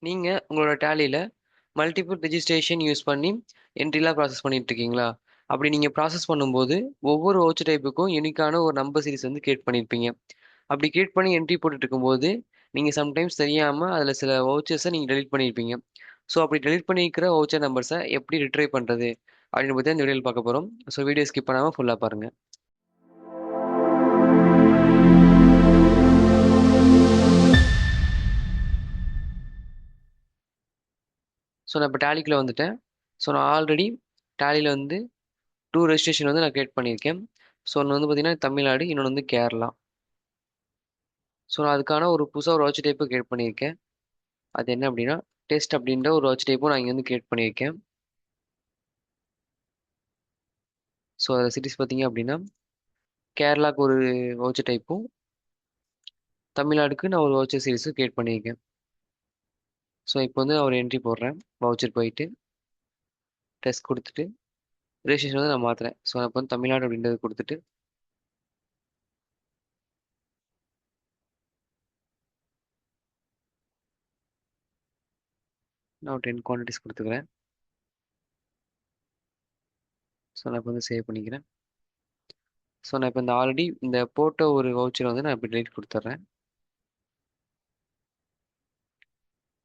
நீங்க உங்களோட டேலியில multiple registration use பண்ணி என்ட்ரிலாம் ப்ராசஸ் பண்ணிட்டு இருக்கீங்களா? அப்படி நீங்க ப்ராசஸ் பண்ணும்போது ஒவ்வொரு வவுச்சர் டைப்புக்கும் யூனிக்கான ஒரு நம்பர் சீரிஸ் வந்து கிரியேட் பண்ணியிருப்பீங்க. அப்படி கிரியேட் பண்ணி என்ட்ரி போட்டுட்டு இருக்கும்போது நீங்க சம்டைம்ஸ் தெரியாம அதுல சில வவுச்சர்ஸை நீங்க டெலீட் பண்ணியிருப்பீங்க. ஸோ அப்படி டெலீட் பண்ணியிருக்கிற வவுச்சர் நம்பர்ஸை எப்படி ரிட்ரைவ் பண்றது அப்படின்னு பத்தி இந்த வீடியோவில் பார்க்க போறோம். ஸோ வீடியோ ஸ்கிப் பண்ணாம ஃபுல்லா பாருங்க. ஸோ நான் இப்போ டேலிக்குள்ள வந்துட்டேன். ஸோ நான் ஆல்ரெடி டேலியில் வந்து டூ ரெஜிஸ்ட்ரேஷன் வந்து நான் கிரியேட் பண்ணியிருக்கேன். ஸோ ஒன்று வந்து பார்த்தீங்கன்னா தமிழ்நாடு, இன்னொன்று வந்து கேரளா. ஸோ நான் அதுக்கான ஒரு புதுசாக ஒரு வாட்ச் டைப்பு கிரியேட் பண்ணியிருக்கேன். அது என்ன அப்படின்னா டெஸ்ட் அப்படின்ற ஒரு வாட்ச் டைப்பும் நான் இங்கே வந்து கிரியேட் பண்ணியிருக்கேன். ஸோ அதில் சிட்டிஸ் பார்த்தீங்க அப்படின்னா கேரளாவுக்கு ஒரு வாட்ச் டைப்பும் தமிழ்நாடுக்கு நான் ஒரு வாட்சர் சீரிஸும் கிரியேட் பண்ணியிருக்கேன். ஸோ இப்போ வந்து நான் ஒரு என்ட்ரி போடுறேன். வவுச்சர் போயிட்டு டெஸ்ட் கொடுத்துட்டு ரெஜிஸ்ட்ரேஷன் வந்து நான் மாற்றுறேன். ஸோ நான் இப்போ வந்து தமிழ்நாடு அப்படின்றது கொடுத்துட்டு நான் ஒரு 10 குவான்டிட்டிஸ் கொடுத்துக்கிறேன். ஸோ நான் இப்போ வந்து சேவ் பண்ணிக்கிறேன். ஸோ நான் இப்போ இந்த ஆல்ரெடி இந்த போட்ட ஒரு வவுச்சரை வந்து நான் இப்போ டெலிட் கொடுத்துட்றேன்.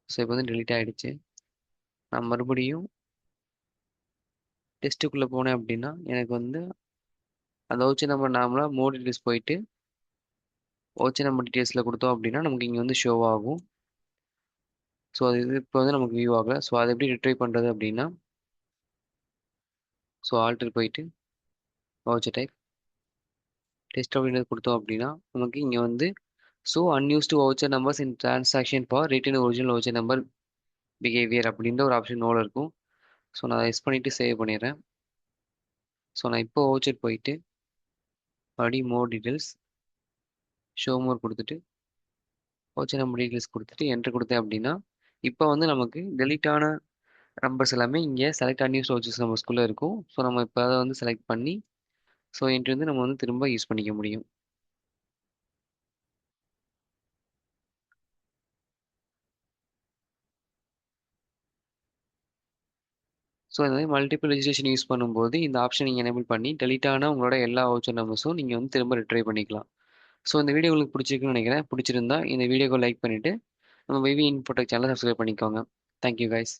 ஸோ இப்போ வந்து டெலிட் ஆகிடுச்சு. நான் மறுபடியும் டெஸ்ட்டுக்குள்ளே போனேன் அப்படின்னா எனக்கு வந்து அந்த வவுச்சர் நம்பர் நார்மலாக மோர் டீட்டெயில்ஸ் போயிட்டு வவுச்சர் நம்பர் டீட்டெயில்ஸில் கொடுத்தோம் அப்படின்னா நமக்கு இங்கே வந்து ஷோ ஆகும். ஸோ அது இது இப்போ வந்து நமக்கு வியூ ஆகலை. ஸோ அதை எப்படி ரிட்ரைவ் பண்ணுறது அப்படின்னா ஸோ ஆல்டர் போயிட்டு வவுச்சர் டைப் டெஸ்ட் அப்படின்றது கொடுத்தோம் அப்படின்னா நமக்கு இங்கே வந்து so unused voucher numbers in transaction for return original voucher number behaviour அப்படின்ற ஒரு ஆப்ஷன் நோவில் இருக்கும். ஸோ நான் அதை எஸ் பண்ணிவிட்டு சேவ் பண்ணிடுறேன். ஸோ நான் இப்போ வவுச்சர் போயிட்டு மறுபடியும் மோர் டீட்டெயில்ஸ் ஷோ மோர் கொடுத்துட்டு வவுச்சர் நம்பர் டீட்டெயில்ஸ் கொடுத்துட்டு என்ட்ரு கொடுத்தேன் அப்படின்னா இப்போ வந்து நமக்கு டெலீட் ஆன நம்பர்ஸ் எல்லாமே இங்கே செலக்ட் அன்யூஸ்ட் வவுச்சர்ஸ் நம்பர்ஸ்குள்ளே இருக்கும். ஸோ நம்ம இப்போ அதை வந்து செலக்ட் பண்ணி ஸோ என்ட்ரி வந்து நம்ம வந்து திரும்ப யூஸ் பண்ணிக்க முடியும். ஸோ இந்த மாதிரி மல்டிபிள் ரெஜிஸ்ட்ரேஷன் யூஸ் பண்ணும்போது இந்த ஆப்ஷன் நீங்கள் எனேபிள் பண்ணி டெலீட் ஆன உங்களோட எல்லா வவுச்சர் நம்பர்ஸும் நீங்கள் வந்து திரும்ப ரிட்ரை பண்ணிக்கலாம். ஸோ இந்த வீடியோ உங்களுக்கு பிடிச்சிருக்குன்னு நினைக்கிறேன். பிடிச்சிருந்தா இந்த வீடியோக்கு லைக் பண்ணிவிட்டு நம்ம விவி இன்ஃபோடெக் சேனலை சப்ஸ்கிரைப் பண்ணிக்கோங்க. Thank you guys.